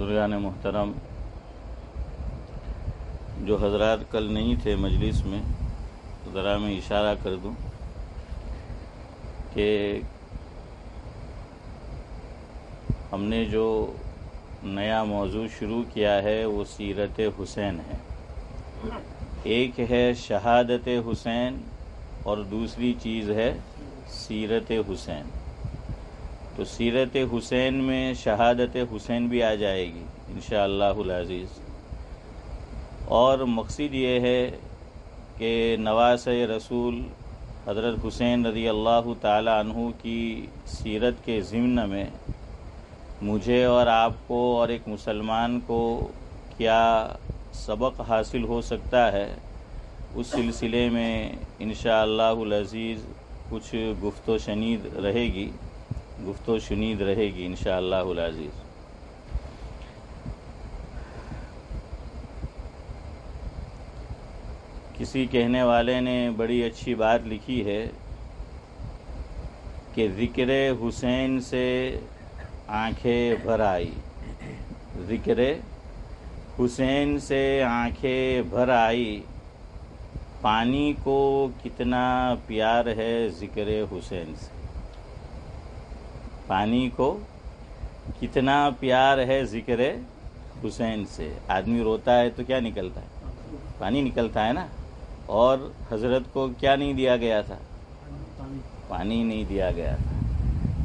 بزرگان محترم، جو حضرات کل نہیں تھے مجلس میں، ذرا میں اشارہ کر دوں کہ ہم نے جو نیا موضوع شروع کیا ہے وہ سیرت حسین ہے۔ ایک ہے شہادت حسین اور دوسری چیز ہے سیرت حسین۔ تو سیرت حسین میں شہادت حسین بھی آ جائے گی انشاءاللہ العزیز، اور مقصد یہ ہے کہ نواسۂ رسول حضرت حسین رضی اللہ تعالی عنہ کی سیرت کے ضمن میں مجھے اور آپ کو اور ایک مسلمان کو کیا سبق حاصل ہو سکتا ہے، اس سلسلے میں انشاءاللہ العزیز کچھ گفت و شنید رہے گی انشاءاللہ العزیز۔ کسی کہنے والے نے بڑی اچھی بات لکھی ہے کہ ذکر حسین سے آنکھیں بھر آئی، ذکر حسین سے آنکھیں بھر آئی، پانی کو کتنا پیار ہے ذکر حسین سے، پانی کو کتنا پیار ہے ذکر حسین سے۔ آدمی روتا ہے تو کیا نکلتا ہے؟ پانی نکلتا ہے نا۔ اور حضرت کو کیا نہیں دیا گیا تھا؟ پانی نہیں دیا گیا تھا۔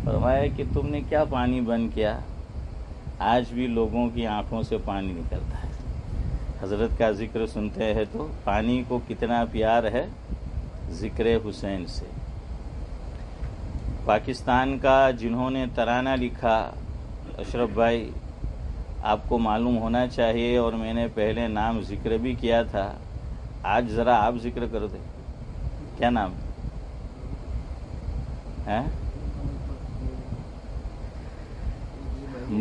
فرمایا کہ تم نے کیا پانی بند کیا؟ آج بھی لوگوں کی آنکھوں سے پانی نکلتا ہے حضرت کا ذکر سنتے ہیں تو۔ پانی کو کتنا پیار ہے ذکر حسین سے۔ پاکستان کا جنہوں نے ترانہ لکھا، اشرف بھائی، آپ کو معلوم ہونا چاہیے، اور میں نے پہلے نام ذکر بھی کیا تھا، آج ذرا آپ ذکر کر دیں۔ کیا نام ہے؟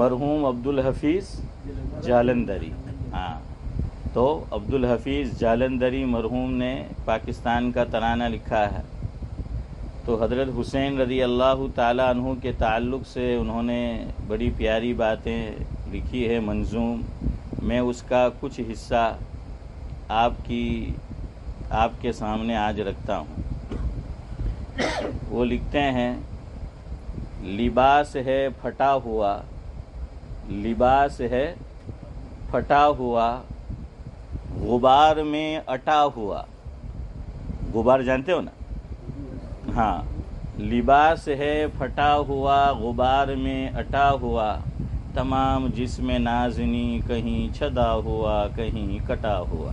مرحوم عبدالحفیظ جالندھری۔ ہاں، تو عبدالحفیظ جالندھری مرحوم نے پاکستان کا ترانہ لکھا ہے۔ تو حضرت حسین رضی اللہ تعالی عنہ کے تعلق سے انہوں نے بڑی پیاری باتیں لکھی ہے، منظوم۔ میں اس کا کچھ حصہ آپ کے سامنے آج رکھتا ہوں۔ وہ لکھتے ہیں، لباس ہے پھٹا ہوا، لباس ہے پھٹا ہوا، غبار میں اٹا ہوا۔ غبار جانتے ہو نا؟ ہاں، لباس ہے پھٹا ہوا، غبار میں اٹا ہوا، تمام جسم نازنی کہیں چھدا ہوا کہیں کٹا ہوا۔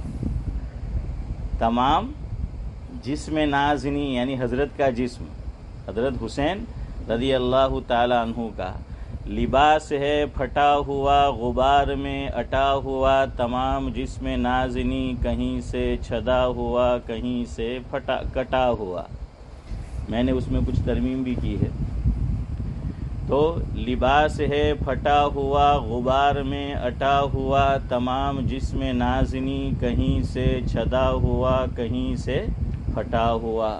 تمام جسم نازنی یعنی حضرت کا جسم، حضرت حسین رضی اللہ تعالی عنہ کا، لباس ہے پھٹا ہوا، غبار میں اٹا ہوا، تمام جسم نازنی کہیں سے چھدا ہوا کہیں سے کٹا ہوا۔ میں نے اس میں کچھ ترمیم بھی کی ہے۔ تو لباس ہے پھٹا ہوا، غبار میں اٹا ہوا، تمام جسم نازنی کہیں سے چھدا ہوا کہیں سے پھٹا ہوا۔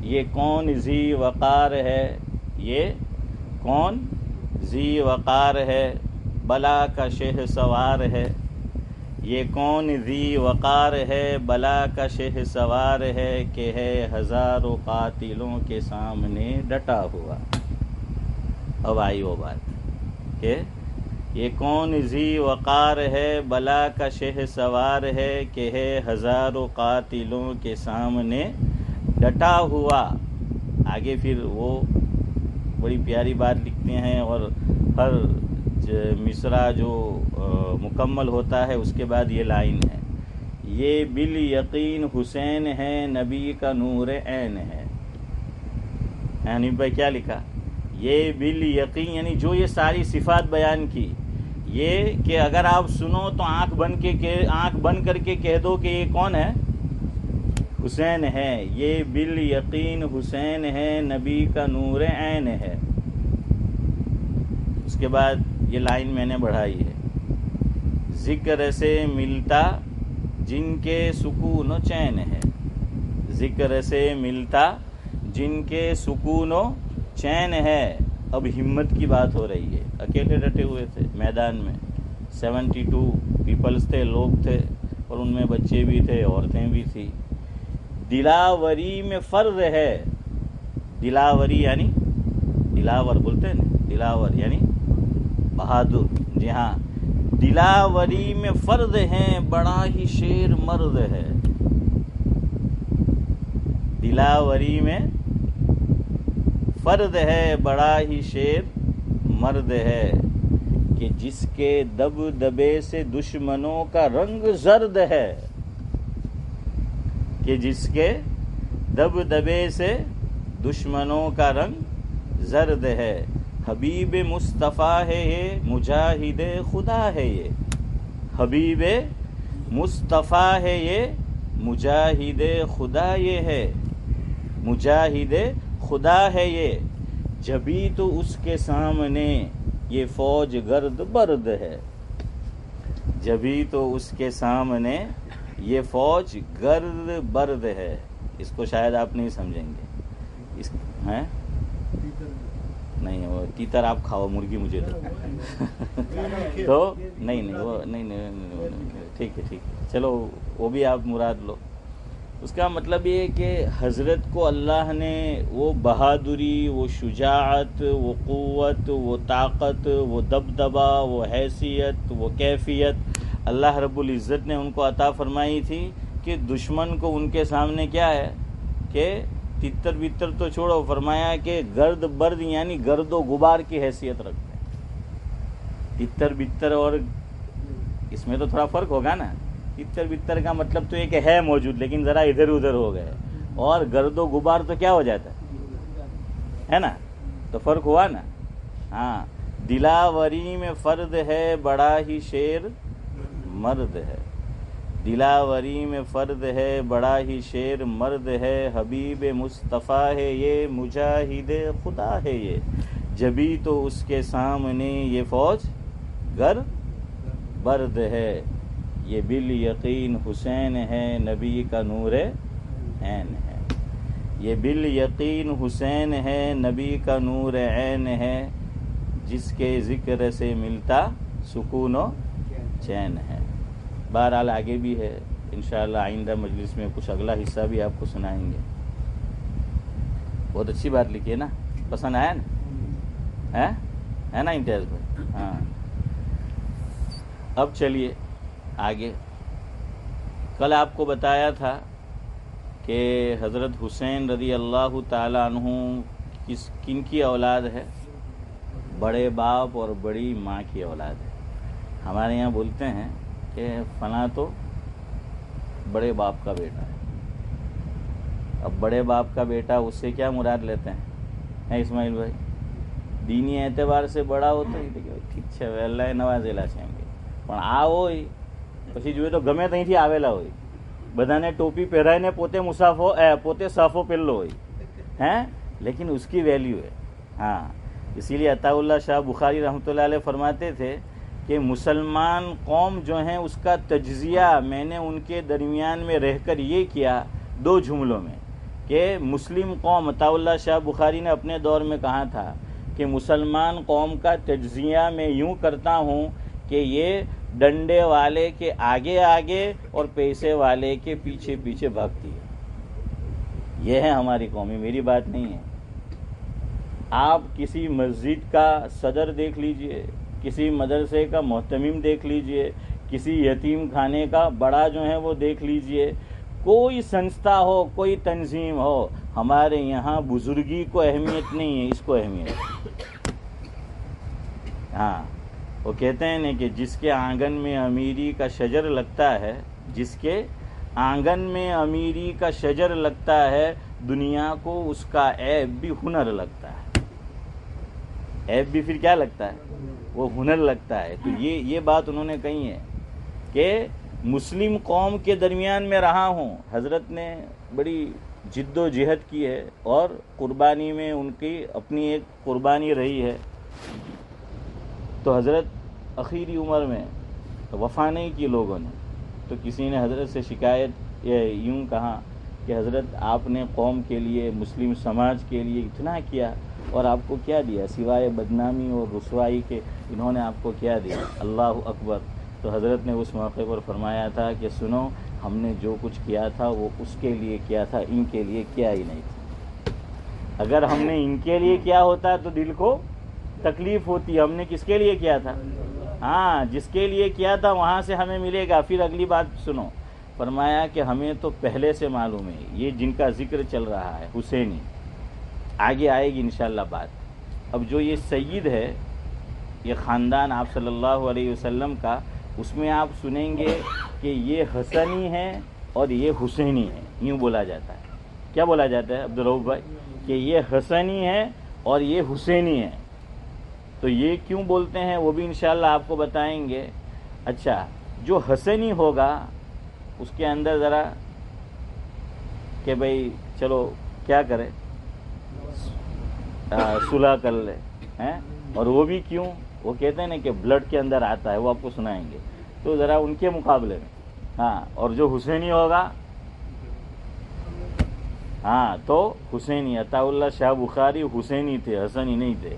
یہ کون ذی وقار ہے، یہ کون ذی وقار ہے، بلا کا شہ سوار ہے۔ یہ کون ذی وقار ہے، بلا کا شہ سوار ہے، کہ ہے ہزاروں قاتلوں کے سامنے ڈٹا ہوا۔ اب آئی وہ بات کہ یہ کون ذی وقار ہے، بلا کا شہ سوار ہے، کہ ہے ہزاروں قاتلوں کے سامنے ڈٹا ہوا۔ آگے پھر وہ بڑی پیاری بات لکھتے ہیں، اور ہر مصرع جو مکمل ہوتا ہے اس کے بعد یہ لائن ہے، یہ بالیقین حسین ہے، نبی کا نور عین ہے۔ یعنی بھائی کیا لکھا؟ یہ بالیقین یعنی جو یہ ساری صفات بیان کی، یہ کہ اگر آپ سنو تو آنکھ بند کر کے کہہ دو کہ یہ کون ہے؟ حسین ہے۔ یہ بالیقین حسین ہے، نبی کا نور عین ہے۔ اس کے بعد یہ لائن میں نے بڑھائی ہے، ذکر سے ملتا جن کے سکون و چین ہے، ذکر سے ملتا جن کے سکون و چین ہے۔ اب ہمت کی بات ہو رہی ہے، اکیلے ڈٹے ہوئے تھے میدان میں، 72 پیپلز تھے، لوگ تھے، اور ان میں بچے بھی تھے، عورتیں بھی تھیں. دلاوری میں فرض ہے. دلاوری یعنی دلاور بولتے ہیں نا، دلاور یعنی بہادر. جی ہاں، دلاوری میں فرد ہیں بڑا ہی شیر مرد ہے. دلاوری میں فرد ہے بڑا ہی شیر مرد ہے، کہ جس کے دب دبے سے دشمنوں کا رنگ زرد ہے. کہ جس کے دب دبے سے دشمنوں کا رنگ زرد ہے. حبیب مصطفیٰ ہے یہ، مجاہد خدا ہے یہ. حبیب مصطفیٰ ہے یہ، مجاہد خدا یہ ہے. مجاہد خدا ہے یہ، جبھی تو اس کے سامنے یہ فوج گرد برد ہے. جبھی تو اس کے سامنے یہ فوج گرد برد ہے. اس کو شاید آپ نہیں سمجھیں گے. اس ہیں نہیں، وہ تیتر آپ کھاؤ، مرغی مجھے دو. تو نہیں وہ نہیں، ٹھیک ہے چلو، وہ بھی آپ مراد لو. اس کا مطلب یہ کہ حضرت کو اللہ نے وہ بہادری، وہ شجاعت، وہ قوت، وہ طاقت، وہ دبدبا، وہ حیثیت، وہ کیفیت اللہ رب العزت نے ان کو عطا فرمائی تھی کہ دشمن کو ان کے سامنے کیا ہے کہ تتر بتر تو چھوڑو، فرمایا کہ گرد برد یعنی گرد و غبار کی حیثیت رکھتے ہیں. تتر بتر اور اس میں تو تھوڑا فرق ہوگا نا. تتر بتر کا مطلب تو یہ کہ ہے موجود لیکن ذرا ادھر ادھر ہو گئے، اور گرد و غبار تو کیا ہو جاتا ہے نا. تو فرق ہوا نا. ہاں، دلاوری میں فرد ہے بڑا ہی شیر مرد ہے. دلاوری میں فرد ہے بڑا ہی شیر مرد ہے. حبیب مصطفیٰ ہے یہ، مجاہد خدا ہے یہ، جبھی تو اس کے سامنے یہ فوج گر برد ہے. یہ بال یقین حسین ہے، نبی کا نور عین ہے. یہ بال یقین حسین ہے، نبی کا نور عین ہے، جس کے ذکر سے ملتا سکون و چین ہے. بہرحال آگے بھی ہے انشاءاللہ، آئندہ مجلس میں کچھ اگلا حصہ بھی آپ کو سنائیں گے. بہت اچھی بات لکھی ہے نا، پسند آیا نا؟ ہے نا امتیاز بھائی؟ ہاں. اب چلیے آگے. کل آپ کو بتایا تھا کہ حضرت حسین رضی اللہ تعالی عنہ کن کی اولاد ہے؟ بڑے باپ اور بڑی ماں کی اولاد ہے. ہمارے یہاں بولتے ہیں کہ فلاں تو بڑے باپ کا بیٹا ہے. اب بڑے باپ کا بیٹا، اس سے کیا مراد لیتے ہیں اسماعیل بھائی؟ دینی اعتبار سے بڑا ہو તો ઠીક છે, હવે અલ્લાહે નવાજેલા છે એમ કે, પણ આ હોય પછી જોઈએ તો ગમે ત્યાંથી આવેલા હોય, બધાને ટોપી પહેરાઈને પોતે સાફો પહેરલો હોય, ہیں لیکن اس کی ویلیو ہے. ہاں، اسی لیے عطا اللہ شاہ بخاری رحمۃ اللہ علیہ فرماتے تھے کہ مسلمان قوم جو ہیں اس کا تجزیہ میں نے ان کے درمیان میں رہ کر یہ کیا 2 جملوں میں کہ مسلم قوم، عطا اللہ شاہ بخاری نے اپنے دور میں کہا تھا کہ مسلمان قوم کا تجزیہ میں یوں کرتا ہوں کہ یہ ڈنڈے والے کے آگے آگے اور پیسے والے کے پیچھے پیچھے بھاگتی ہے. یہ ہے ہماری قوم، میری بات نہیں ہے. آپ کسی مسجد کا صدر دیکھ لیجئے، کسی مدرسے کا محتمم دیکھ لیجئے، کسی یتیم خانے کا بڑا جو ہے وہ دیکھ لیجئے، کوئی سنستھا ہو، کوئی تنظیم ہو، ہمارے یہاں بزرگی کو اہمیت نہیں ہے، اس کو اہمیت ہے. ہاں، وہ کہتے ہیں نا کہ جس کے آنگن میں امیری کا شجر لگتا ہے، جس کے آنگن میں امیری کا شجر لگتا ہے، دنیا کو اس کا عیب بھی ہنر لگتا ہے. عیب بھی پھر کیا لگتا ہے؟ وہ ہنر لگتا ہے. تو یہ بات انہوں نے کہی ہے کہ مسلم قوم کے درمیان میں رہا ہوں. حضرت نے بڑی جد و جہد کی ہے اور قربانی میں ان کی اپنی ایک قربانی رہی ہے. تو حضرت اخیری عمر میں وفا نہیں کی لوگوں نے، تو کسی نے حضرت سے شکایت یوں کہا کہ حضرت آپ نے قوم کے لیے، مسلم سماج کے لیے اتنا کیا، اور آپ کو کیا دیا سوائے بدنامی اور رسوائی کے؟ انہوں نے آپ کو کیا دیا؟ اللہ اکبر. تو حضرت نے اس موقع پر فرمایا تھا کہ سنو، ہم نے جو کچھ کیا تھا وہ اس کے لیے کیا تھا، ان کے لیے کیا ہی نہیں تھا. اگر ہم نے ان کے لیے کیا ہوتا تو دل کو تکلیف ہوتی. ہم نے کس کے لیے کیا تھا؟ ہاں، جس کے لیے کیا تھا وہاں سے ہمیں ملے گا. پھر اگلی بات سنو، فرمایا کہ ہمیں تو پہلے سے معلوم ہے، یہ جن کا ذکر چل رہا ہے حسینی، آگے آئے گی انشاءاللہ بات. اب جو یہ سید ہے، یہ خاندان آپ صلی اللہ علیہ وسلم کا، اس میں آپ سنیں گے کہ یہ حسنی ہے اور یہ حسینی ہے. یوں بولا جاتا ہے. کیا بولا جاتا ہے عبدالرؤف بھائی؟ کہ یہ حسنی ہے اور یہ حسینی ہے. تو یہ کیوں بولتے ہیں وہ بھی انشاءاللہ آپ کو بتائیں گے. اچھا، جو حسنی ہوگا اس کے اندر ذرا کہ بھئی چلو کیا کرے، صلح کر لے ہیں. اور وہ بھی کیوں؟ وہ کہتے ہیں نا کہ بلڈ کے اندر آتا ہے، وہ آپ کو سنائیں گے. تو ذرا ان کے مقابلے میں ہاں. اور جو حسینی ہوگا، ہاں تو حسینی. عطا اللہ شاہ بخاری حسینی تھے، حسنی نہیں تھے.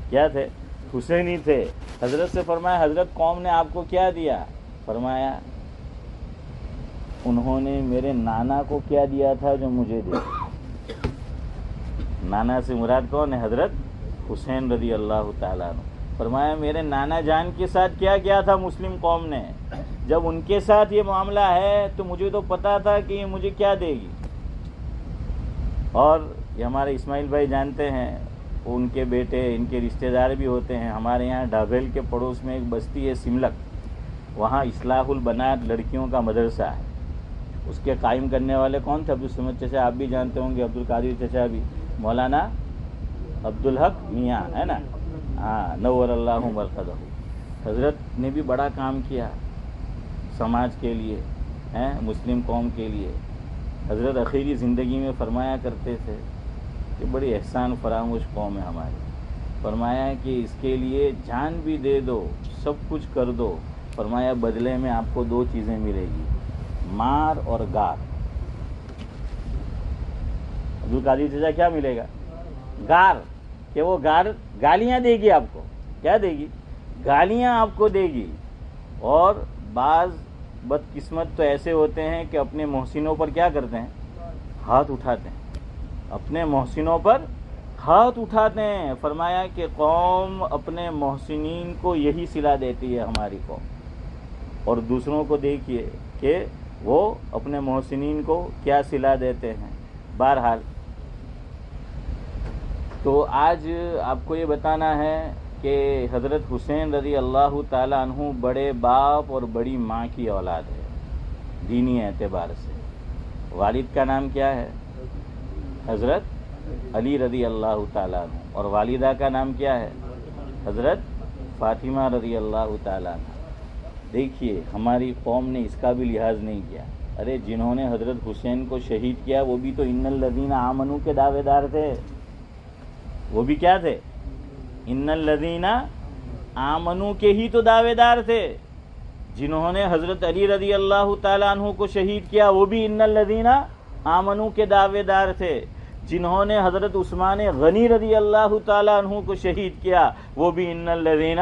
کیا تھے؟ حسینی تھے. حضرت سے فرمایا حضرت قوم نے آپ کو کیا دیا؟ فرمایا انہوں نے میرے نانا کو کیا دیا تھا جو مجھے دیا. نانا سے مراد کون ہے؟ حضرت حسین رضی اللہ تعالیٰ عنہ. فرمایا میرے نانا جان کے ساتھ کیا کیا تھا مسلم قوم نے، جب ان کے ساتھ یہ معاملہ ہے تو مجھے تو پتا تھا کہ یہ مجھے کیا دے گی. اور یہ ہمارے اسماعیل بھائی جانتے ہیں، ان کے بیٹے ان کے رشتہ دار بھی ہوتے ہیں. ہمارے یہاں ڈھابیل کے پڑوس میں ایک بستی ہے سملک، وہاں اصلاح البنات لڑکیوں کا مدرسہ ہے. اس کے قائم کرنے والے کون تھے؟ عبدالصمد چچا، آپ بھی جانتے ہوں گے، عبدالقادر چچا بھی، مولانا عبدالحق میاں ہے نا. ہاں، نور اللہ مرقدہ. حضرت نے بھی بڑا کام کیا سماج کے لیے، مسلم قوم کے لیے. حضرت اخیری زندگی میں فرمایا کرتے تھے کہ بڑی احسان فراموش قوم ہے ہماری. فرمایا کہ اس کے لیے جان بھی دے دو، سب کچھ کر دو. فرمایا بدلے میں آپ کو دو چیزیں ملے گی، مار اور گار. عبدالقادر چچا کیا ملے گا؟ گار. کہ وہ گالیاں دے گی آپ کو. کیا دے گی؟ گالیاں آپ کو دے گی. اور بعض بدقسمت تو ایسے ہوتے ہیں کہ اپنے محسنوں پر کیا کرتے ہیں؟ ہاتھ اٹھاتے ہیں. اپنے محسنوں پر ہاتھ اٹھاتے ہیں. فرمایا کہ قوم اپنے محسنین کو یہی صلہ دیتی ہے ہماری قوم. اور دوسروں کو دیکھیے کہ وہ اپنے محسنین کو کیا صلہ دیتے ہیں. بہرحال تو آج آپ کو یہ بتانا ہے کہ حضرت حسین رضی اللہ تعالیٰ عنہ بڑے باپ اور بڑی ماں کی اولاد ہے دینی اعتبار سے. والد کا نام کیا ہے؟ حضرت علی رضی اللہ تعالیٰ عنہ. اور والدہ کا نام کیا ہے؟ حضرت فاطمہ رضی اللہ تعالیٰ عنہ. دیکھیے ہماری قوم نے اس کا بھی لحاظ نہیں کیا. ارے جنہوں نے حضرت حسین کو شہید کیا وہ بھی تو ان الذین آمنوا کے دعوے دار تھے. وہ بھی کیا تھے؟ ان الذین آمنوا کے ہی تو دعوے دار تھے. جنہوں نے حضرت علی رضی اللہ تعالیٰ عنہ کو شہید کیا وہ بھی ان الذین آمنوا کے دعوے دار تھے. جنہوں نے حضرت عثمان غنی رضی اللہ تعالیٰ عنہ کو شہید کیا وہ بھی ان الذین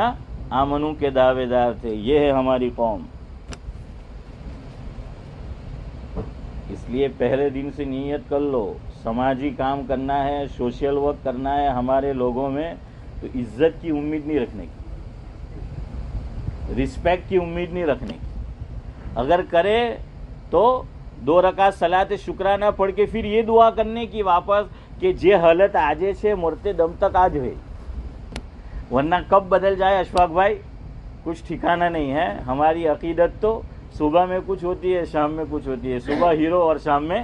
آمنوا کے دعوے دار تھے. یہ ہے ہماری قوم. اس لیے پہلے دن سے نیت کر لو، سماجی کام کرنا ہے، سوشل ورک کرنا ہے ہمارے لوگوں میں، تو عزت کی امید نہیں رکھنے کی، رسپیکٹ کی امید نہیں رکھنے کی. اگر کرے تو 2 رکعت صلاۃ شکرانہ پڑھ کے پھر یہ دعا کرنے کی واپس کہ جے حالت آجے سے مرتے دم تک آج ہوئے، ورنہ کب بدل جائے اشفاق بھائی کچھ ٹھکانہ نہیں ہے. ہماری عقیدت تو صبح میں کچھ ہوتی ہے، شام میں کچھ ہوتی ہے. صبح ہیرو اور شام میں،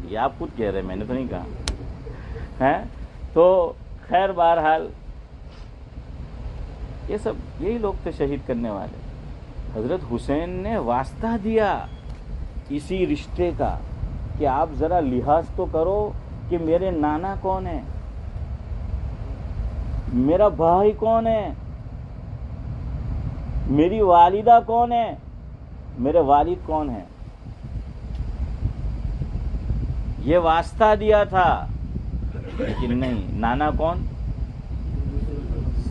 یہ آپ خود کہہ رہے ہیں، میں نے تو نہیں کہا ہے. تو خیر بہرحال یہ سب یہی لوگ تھے شہید کرنے والے. حضرت حسین نے واسطہ دیا اسی رشتے کا کہ آپ ذرا لحاظ تو کرو کہ میرے نانا کون ہے، میرا بھائی کون ہے، میری والدہ کون ہے، میرے والد کون ہیں. یہ واسطہ دیا تھا. لیکن نہیں، نانا کون؟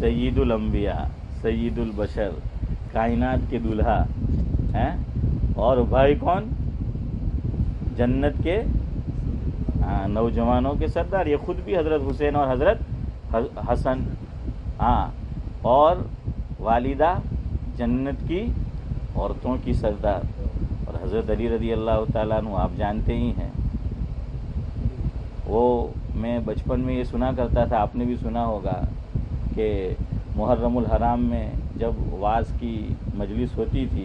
سید الانبیاء، سید البشر، کائنات کے دلہا ہیں، اور بھائی کون؟ جنت کے نوجوانوں کے سردار، یہ خود بھی حضرت حسین اور حضرت حسن، اور والدہ جنت کی عورتوں کی سردار، اور حضرت علی رضی اللہ تعالیٰ عنہ آپ جانتے ہی ہیں۔ وہ میں بچپن میں یہ سنا کرتا تھا، آپ نے بھی سنا ہوگا، کہ محرم الحرام میں جب وعظ کی مجلس ہوتی تھی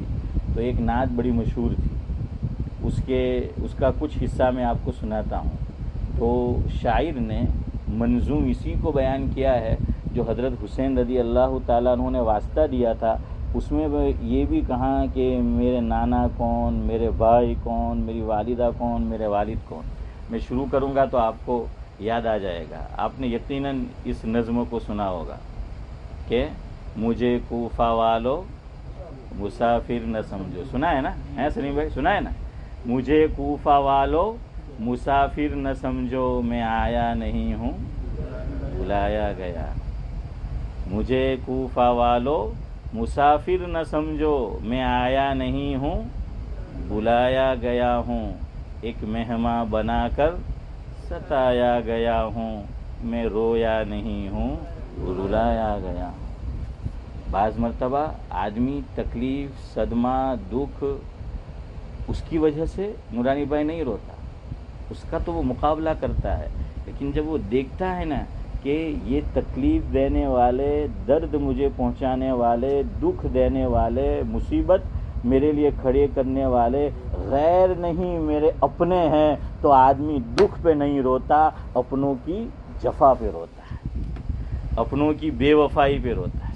تو ایک نعت بڑی مشہور تھی، اس کا کچھ حصہ میں آپ کو سناتا ہوں۔ تو شاعر نے منظوم اسی کو بیان کیا ہے جو حضرت حسین رضی اللہ تعالیٰ عنہ نے واسطہ دیا تھا، اس میں یہ بھی کہا کہ میرے نانا کون، میرے بھائی کون، میری والدہ کون، میرے والد کون۔ میں شروع کروں گا تو آپ کو یاد آ جائے گا۔ آپ نے یقیناً اس نظم کو سنا ہوگا کہ مجھے کوفہ والو مسافر نہ سمجھو، سنا ہے نا؟ سلیم بھائی سنا ہے نا؟ مجھے کوفہ والو مسافر نہ سمجھو، میں آیا نہیں ہوں بلایا گیا۔ مجھے کوفہ والو مسافر نہ سمجھو، میں آیا نہیں ہوں بلایا گیا ہوں، ایک مہماں بنا کر ستایا گیا ہوں، میں رویا نہیں ہوں رلایا گیا ہوں۔ بعض مرتبہ آدمی تکلیف، صدمہ، دکھ، اس کی وجہ سے نورانی بھائی نہیں روتا، اس کا تو وہ مقابلہ کرتا ہے، لیکن جب وہ دیکھتا ہے نا کہ یہ تکلیف دینے والے، درد مجھے پہنچانے والے، دکھ دینے والے، مصیبت میرے لیے کھڑے کرنے والے غیر نہیں میرے اپنے ہیں، تو آدمی دکھ پہ نہیں روتا، اپنوں کی جفا پہ روتا ہے، اپنوں کی بے وفائی پہ روتا ہے۔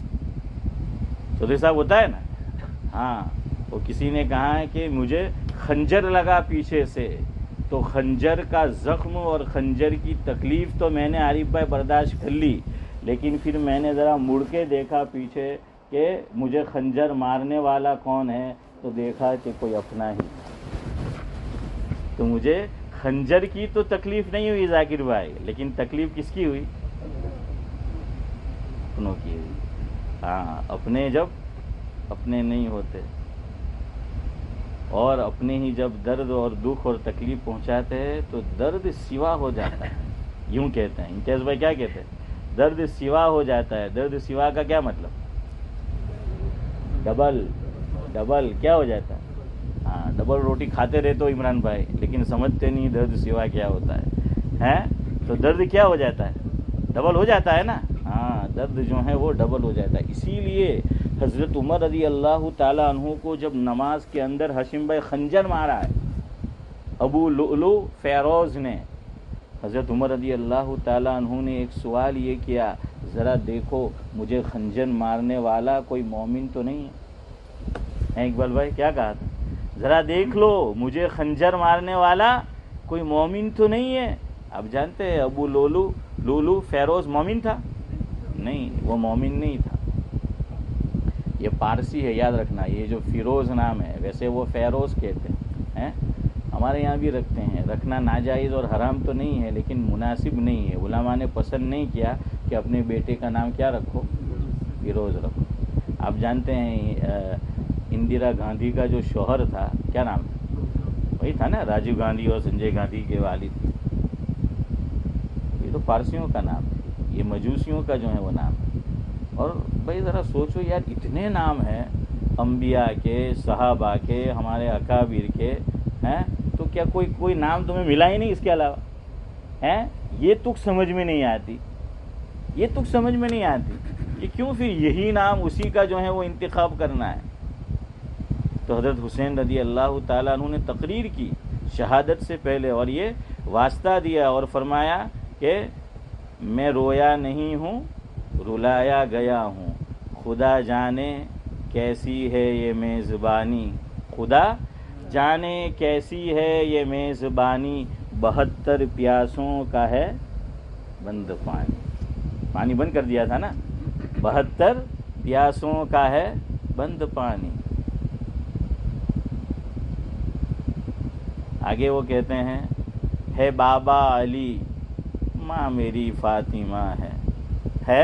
چودھری صاحب ہوتا ہے نا، وہ کسی نے کہا ہے کہ مجھے خنجر لگا پیچھے سے، تو خنجر کا زخم اور خنجر کی تکلیف تو میں نے عارف بھائی برداشت کر لی، لیکن پھر میں نے ذرا مڑ کے دیکھا پیچھے کہ مجھے خنجر مارنے والا کون ہے، تو دیکھا کہ کوئی اپنا ہی، تو مجھے خنجر کی تو تکلیف نہیں ہوئی ذاکر بھائی، لیکن تکلیف کس کی ہوئی؟ اپنوں کی ہوئی۔ اپنے جب اپنے نہیں ہوتے، اور اپنے ہی جب درد اور دکھ اور تکلیف پہنچاتے ہیں تو درد سوا ہو جاتا ہے، یوں کہتے ہیں امتیاز بھائی، کیا کہتے ہیں؟ درد سوا ہو جاتا ہے۔ درد سوا کا کیا مطلب؟ ڈبل کیا ہو جاتا ہے؟ ڈبل روٹی کھاتے رہتے ہو عمران بھائی، لیکن سمجھتے نہیں درد سوا کیا ہوتا ہے، تو درد کیا ہو جاتا ہے؟ ڈبل ہو جاتا ہے نا، درد جو ہے وہ ڈبل ہو جاتا ہے۔ اسی لیے حضرت عمر رضی اللہ تعالیٰ عنہ کو جب نماز کے اندر ہاشم بھائی خنجر مارا ہے ابو لؤلؤ فیروز نے، حضرت عمر رضی اللہ تعالیٰ عنہ نے ایک سوال یہ کیا، ذرا دیکھو مجھے خنجر مارنے والا کوئی مومن تو نہیں ہے؟ اقبال بھائی کیا کہا تھا؟ ذرا دیکھ لو مجھے خنجر مارنے والا کوئی مومن تو نہیں ہے۔ اب جانتے ہیں ابو لؤلؤ فیروز مومن تھا؟ نہیں، وہ مومن نہیں تھا، یہ پارسی ہے، یاد رکھنا، یہ جو فیروز نام ہے ویسے وہ فیروز کہتے ہیں، ہمارے یہاں بھی رکھتے ہیں، رکھنا ناجائز اور حرام تو نہیں ہے، لیکن مناسب نہیں ہے، علماء نے پسند نہیں کیا کہ اپنے بیٹے کا نام کیا رکھو؟ فیروز رکھو۔ آپ جانتے ہیں اندرا گاندھی کا جو شوہر تھا کیا نام تھا؟ وہی تھا نا، راجیو گاندھی اور سنجے گاندھی کے والد، یہ تو پارسیوں کا نام ہے، یہ مجوسیوں کا جو ہے وہ نام ہے۔ اور بھائی ذرا سوچو یار، اتنے نام ہیں انبیاء کے، صحابہ کے، ہمارے اکابر کے، تو کیا کوئی نام تمہیں ملا ہی نہیں اس کے علاوہ؟ یہ تک سمجھ میں نہیں آتی، یہ تک سمجھ میں نہیں آتی کہ کیوں پھر یہی نام اسی کا جو ہے وہ انتخاب کرنا ہے۔ تو حضرت حسین رضی اللہ تعالیٰ عنہ نے تقریر کی شہادت سے پہلے، اور یہ واسطہ دیا اور فرمایا کہ میں رویا نہیں ہوں رلایا گیا ہوں، خدا جانے کیسی ہے یہ میزبانی، خدا جانے کیسی ہے یہ میزبانی، 72 پیاسوں کا ہے بند پانی، پانی بند کر دیا تھا نا، 72 پیاسوں کا ہے بند پانی۔ آگے وہ کہتے ہیں ہے بابا علی ماں میری فاطمہ ہے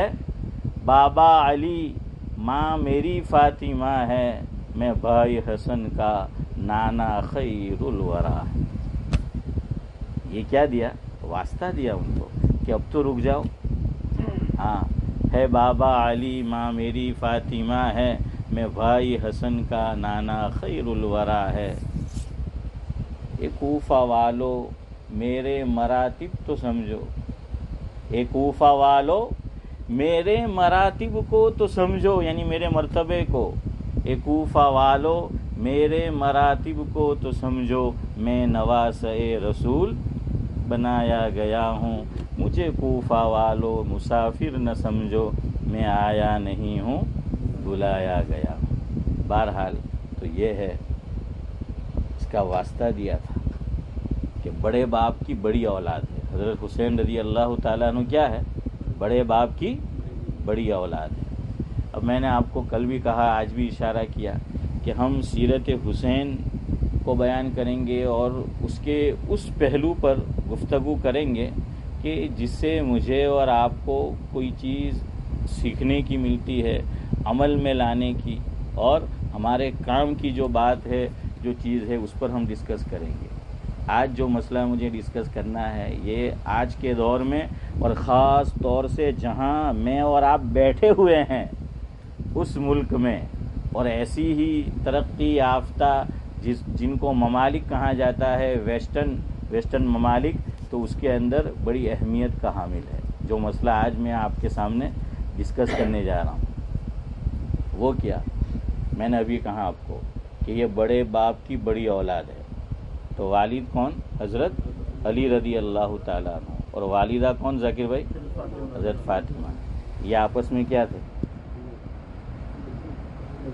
بابا علی ماں میری فاطمہ ہے، میں بھائی حسن کا نانا خیر الورا ہے۔ یہ کیا دیا؟ واسطہ دیا ان کو کہ اب تو رک جاؤ۔ ہاں، ہے بابا علی ماں میری فاطمہ ہے، میں بھائی حسن کا نانا خیر الورا ہے۔ اے کوفہ والو میرے مراتب تو سمجھو، اے کوفہ والو میرے مراتب کو تو سمجھو، یعنی میرے مرتبے کو۔ اے کوفہ والو میرے مراتب کو تو سمجھو، میں نواسے رسول بنایا گیا ہوں۔ مجھے کوفہ والو مسافر نہ سمجھو، میں آیا نہیں ہوں بلایا گیا ہوں۔ بہرحال تو یہ ہے، اس کا واسطہ دیا تھا کہ بڑے باپ کی بڑی اولاد ہے۔ حضرت حسین رضی اللہ تعالیٰ عنہ کیا ہے؟ بڑے باپ کی بڑی اولاد ہے۔ اب میں نے آپ کو کل بھی کہا، آج بھی اشارہ کیا کہ ہم سیرت حسین کو بیان کریں گے اور اس کے اس پہلو پر گفتگو کریں گے کہ جس سے مجھے اور آپ کو کوئی چیز سیکھنے کی ملتی ہے، عمل میں لانے کی، اور ہمارے کام کی جو بات ہے، جو چیز ہے، اس پر ہم ڈسکس کریں گے۔ آج جو مسئلہ مجھے ڈسکس کرنا ہے، یہ آج کے دور میں اور خاص طور سے جہاں میں اور آپ بیٹھے ہوئے ہیں اس ملک میں، اور ایسی ہی ترقی یافتہ جن کو ممالک کہا جاتا ہے، ویسٹرن ممالک، تو اس کے اندر بڑی اہمیت کا حامل ہے۔ جو مسئلہ آج میں آپ کے سامنے ڈسکس کرنے جا رہا ہوں وہ کیا؟ میں نے ابھی کہا آپ کو کہ یہ بڑے باپ کی بڑی اولاد ہے۔ تو والد کون؟ حضرت علی رضی اللہ تعالیٰ عنہ، اور والدہ کون ذاکر بھائی؟ حضرت فاطمہ۔ یہ آپس میں کیا تھے؟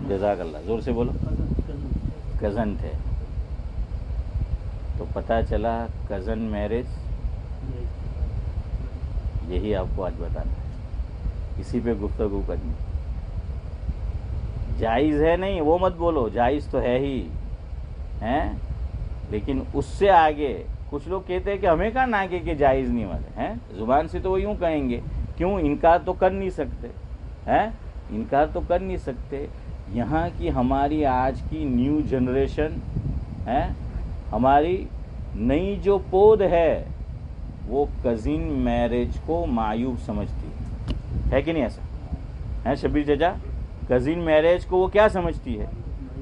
جزاک اللہ، زور سے بولو۔ کزن تھے۔ تو پتہ چلا کزن میرج، یہی آپ کو آج بتانا ہے، اسی پہ گفتگو کرنی۔ جائز ہے نہیں وہ مت بولو، جائز تو ہے ہی ہیں، لیکن اس سے آگے کچھ لوگ کہتے ہیں کہ ہمیں کہاں نہ کہ جائز نہیں والے ہیں، زبان سے تو وہ یوں کہیں گے، کیوں انکار تو کر نہیں سکتے ہیں، انکار تو کر نہیں سکتے۔ یہاں کی ہماری آج کی نیو جنریشن ہے، ہماری نئی جو پود ہے، وہ کزن میرج کو معیوب سمجھتی ہے کہ نہیں؟ ایسا ہے شبیر چچا؟ کزن میرج کو وہ کیا سمجھتی ہے؟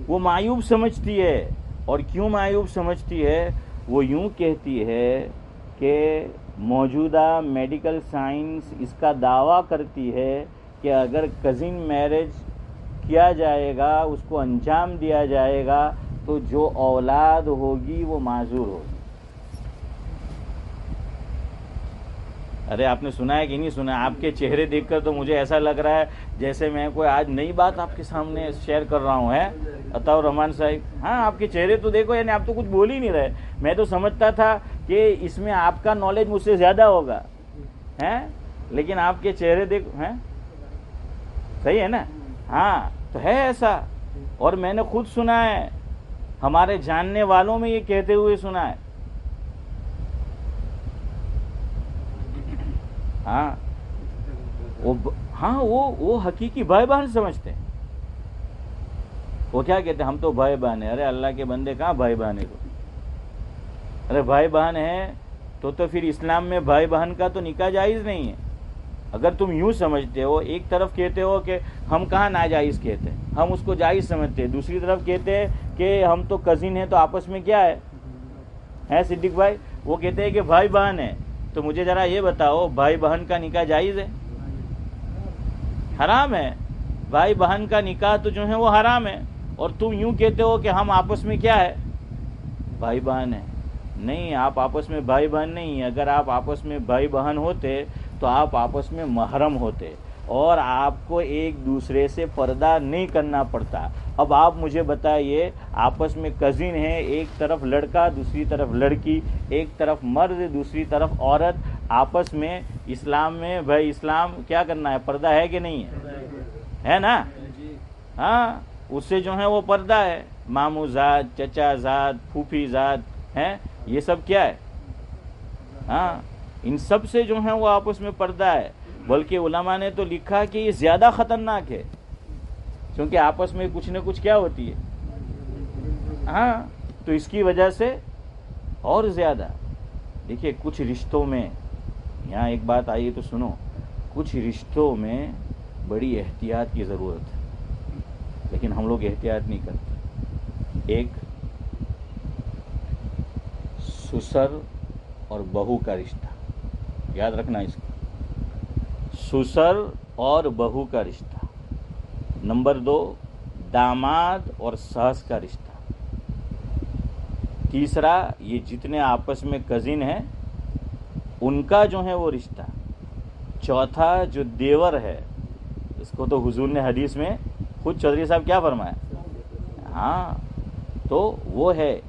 وہ معیوب سمجھتی ہے۔ اور کیوں معیوب سمجھتی ہے؟ وہ یوں کہتی ہے کہ موجودہ میڈیکل سائنس اس کا دعویٰ کرتی ہے کہ اگر کزن میرج کیا جائے گا، اس کو انجام دیا جائے گا، تو جو اولاد ہوگی وہ معذور ہوگی۔ ارے آپ نے سنا ہے کہ نہیں سنا؟ آپ کے چہرے دیکھ کر تو مجھے ایسا لگ رہا ہے جیسے میں کوئی آج نئی بات آپ کے سامنے شیئر کر رہا ہوں، ہے عطا الرحمان صاحب؟ ہاں، آپ کے چہرے تو دیکھو، یعنی آپ تو کچھ بول ہی نہیں رہے۔ میں تو سمجھتا تھا کہ اس میں آپ کا نالج مجھ سے زیادہ ہوگا، ہیں، لیکن آپ کے چہرے دیکھو، ہیں، صحیح ہے نا؟ ہاں، تو ہے ایسا، اور میں نے خود سنا ہے، ہمارے جاننے والوں میں یہ کہتے ہوئے سنا ہے۔ ہاں، وہ حقیقی بھائی بہن سمجھتے ہیں۔ وہ کیا کہتے ہیں؟ ہم تو بھائی بہن ہیں۔ ارے اللہ کے بندے، کہاں بھائی بہن ہے؟ ارے بھائی بہن ہیں تو پھر اسلام میں بھائی بہن کا تو نکاح جائز نہیں ہے۔ اگر تم یوں سمجھتے ہو، ایک طرف کہتے ہو کہ ہم کہاں ناجائز کہتے ہیں، ہم اس کو جائز سمجھتے ہیں، دوسری طرف کہتے ہیں کہ ہم تو کزن ہیں تو آپس میں کیا ہے صدیق بھائی؟ وہ کہتے ہیں کہ بھائی بہن ہے۔ تو مجھے ذرا یہ بتاؤ، بھائی بہن کا نکاح جائز ہے؟ حرام ہے۔ بھائی بہن کا نکاح تو جو ہے وہ حرام ہے، اور تم یوں کہتے ہو کہ ہم آپس میں کیا ہے؟ بھائی بہن ہے۔ نہیں، آپ آپس میں بھائی بہن نہیں ہیں۔ اگر آپ آپس میں بھائی بہن ہوتے تو آپ آپس میں محرم ہوتے، اور آپ کو ایک دوسرے سے پردہ نہیں کرنا پڑتا۔ اب آپ مجھے بتائیے، آپس میں کزن ہیں، ایک طرف لڑکا دوسری طرف لڑکی، ایک طرف مرد دوسری طرف عورت، آپس میں اسلام میں بھائی اسلام کیا کرنا ہے؟ پردہ ہے کہ نہیں ہے نا؟ ہاں، اس سے جو ہے وہ پردہ ہے۔ ماموں زاد، چچا زاد، پھوپھی زاد، ہیں، یہ سب کیا ہے؟ ہاں، ان سب سے جو ہے وہ آپس میں پردہ ہے۔ بلکہ علماء نے تو لکھا کہ یہ زیادہ خطرناک ہے، کیونکہ آپس میں کچھ نہ کچھ کیا ہوتی ہے، ہاں، تو اس کی وجہ سے اور زیادہ. دیکھیے کچھ رشتوں میں، یہاں ایک بات آئی تو سنو، کچھ رشتوں میں بڑی احتیاط کی ضرورت ہے، لیکن ہم لوگ احتیاط نہیں کرتے. ایک سسر اور بہو کا رشتہ، یاد رکھنا اس کو، سسر اور بہو کا رشتہ. نمبر 2 داماد اور ساس کا رشتہ. تیسرا یہ جتنے آپس میں کزن ہیں ان کا جو ہے وہ رشتہ. چوتھا جو دیور ہے، اس کو تو حضور نے حدیث میں خود چودھری صاحب کیا فرمایا، ہاں، تو وہ ہے.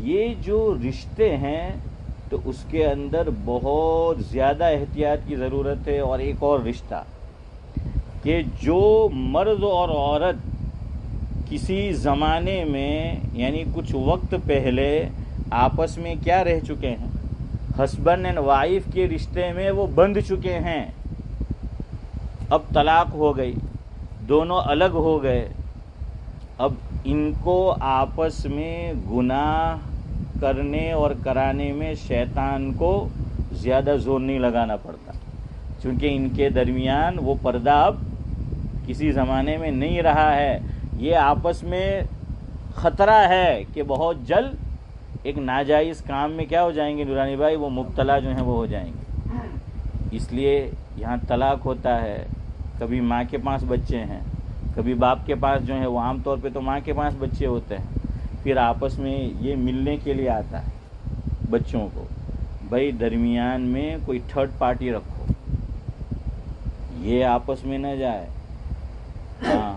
یہ جو رشتے ہیں تو اس کے اندر بہت زیادہ احتیاط کی ضرورت ہے. اور ایک اور رشتہ کہ جو مرد اور عورت کسی زمانے میں یعنی کچھ وقت پہلے آپس میں کیا رہ چکے ہیں، ہسبینڈ اینڈ وائف کے رشتے میں وہ بندھ چکے ہیں، اب طلاق ہو گئی، دونوں الگ ہو گئے، اب ان کو آپس میں گناہ کرنے اور کرانے میں شیطان کو زیادہ زور نہیں لگانا پڑتا، چونکہ ان کے درمیان وہ پردہ اب کسی زمانے میں نہیں رہا ہے. یہ آپس میں خطرہ ہے کہ بہت جلد ایک ناجائز کام میں کیا ہو جائیں گے نورانی بھائی، وہ مبتلا جو ہیں وہ ہو جائیں گے. اس لیے یہاں طلاق ہوتا ہے. کبھی ماں کے پاس بچے ہیں، کبھی باپ کے پاس جو ہے وہ عام طور پہ تو ماں کے پاس بچے ہوتے ہیں، پھر آپس میں یہ ملنے کے لیے آتا ہے بچوں کو. بھائی درمیان میں کوئی تھرڈ پارٹی رکھو، یہ آپس میں نہ جائے. ہاں،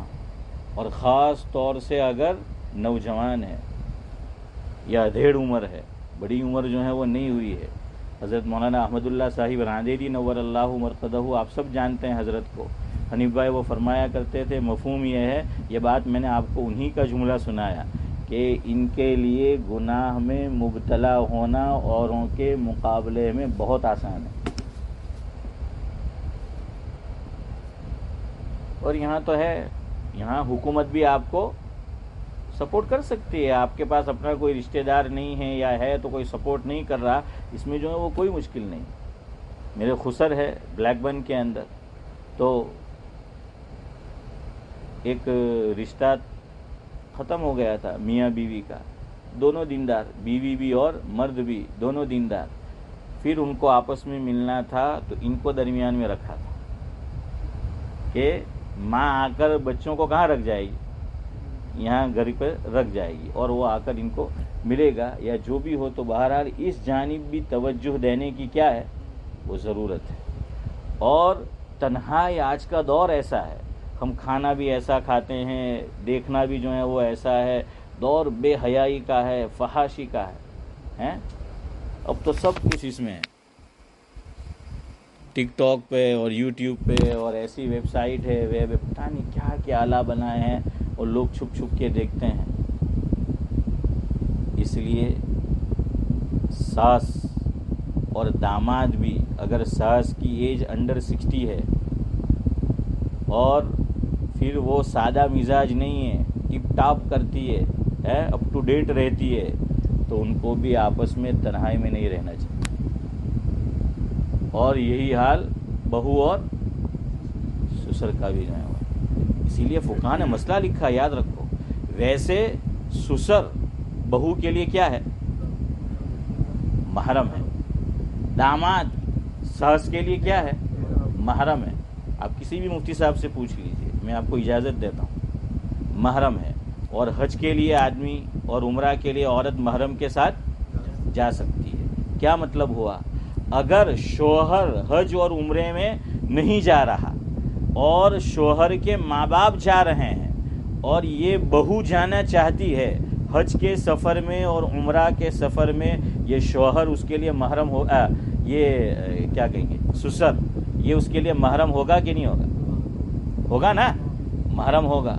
اور خاص طور سے اگر نوجوان ہے یا ادھیڑ عمر ہے، بڑی عمر جو ہے وہ نہیں ہوئی ہے. حضرت مولانا احمد اللہ صاحب راندیری نور اللہ مرقدہ، آپ سب جانتے ہیں حضرت کو. حنیف بھائی وہ فرمایا کرتے تھے، مفہوم یہ ہے، یہ بات میں نے آپ کو انہی کا جملہ سنایا کہ ان کے لیے گناہ میں مبتلا ہونا اوروں کے مقابلے میں بہت آسان ہے. اور یہاں تو ہے، یہاں حکومت بھی آپ کو سپورٹ کر سکتی ہے. آپ کے پاس اپنا کوئی رشتہ دار نہیں ہے یا ہے تو کوئی سپورٹ نہیں کر رہا، اس میں جو ہے وہ کوئی مشکل نہیں. میرے خسر ہے بلیک بن کے اندر، تو ایک رشتہ ختم ہو گیا تھا میاں بیوی کا، دونوں دیندار، بیوی بھی اور مرد بھی دونوں دیندار. پھر ان کو آپس میں ملنا تھا تو ان کو درمیان میں رکھا تھا کہ ماں آ کر بچوں کو کہاں رکھ جائے گی، یہاں گھر پہ رکھ جائے گی، اور وہ آ کر ان کو ملے گا یا جو بھی ہو. تو بہرحال اس جانب بھی توجہ دینے کی کیا ہے وہ ضرورت ہے. اور تنہائی آج کا دور ایسا ہے، ہم کھانا بھی ایسا کھاتے ہیں، دیکھنا بھی جو ہے وہ ایسا ہے، دور بے حیائی کا ہے، فحاشی کا ہے. اب تو سب کچھ اس میں ہے، ٹک ٹاک پہ اور یوٹیوب پہ، اور ایسی ویب سائٹ ہے، ویب پتہ نہیں کیا کیا آلہ بنائے ہیں، اور لوگ چھپ چھپ کے دیکھتے ہیں. اس لیے ساس اور داماد بھی، اگر ساس کی ایج انڈر 60 ہے اور پھر وہ سادہ مزاج نہیں ہے، ٹپ ٹاپ کرتی ہے، اپ ٹو ڈیٹ رہتی ہے، تو ان کو بھی آپس میں تنہائی میں نہیں رہنا چاہیے. اور یہی حال بہو اور سسر کا بھی جو ہے. اسی لیے فقہاء نے مسئلہ لکھا، یاد رکھو. ویسے سسر بہو کے لیے کیا ہے، محرم ہے. داماد ساس کے لیے کیا ہے، محرم ہے. آپ کسی بھی مفتی صاحب سے پوچھ لیجئے، میں آپ کو اجازت دیتا ہوں، محرم ہے. اور حج کے لیے آدمی اور عمرہ کے لیے عورت محرم کے ساتھ جا سکتی ہے. کیا مطلب ہوا، اگر شوہر حج اور عمرے میں نہیں جا رہا اور شوہر کے ماں باپ جا رہے ہیں اور یہ بہو جانا چاہتی ہے حج کے سفر میں اور عمرہ کے سفر میں، یہ شوہر اس کے لیے محرم ہو، یہ کیا کہیں گے سسر، یہ اس کے لیے محرم ہوگا کہ نہیں ہوگا؟ ہوگا نا، محرم ہوگا.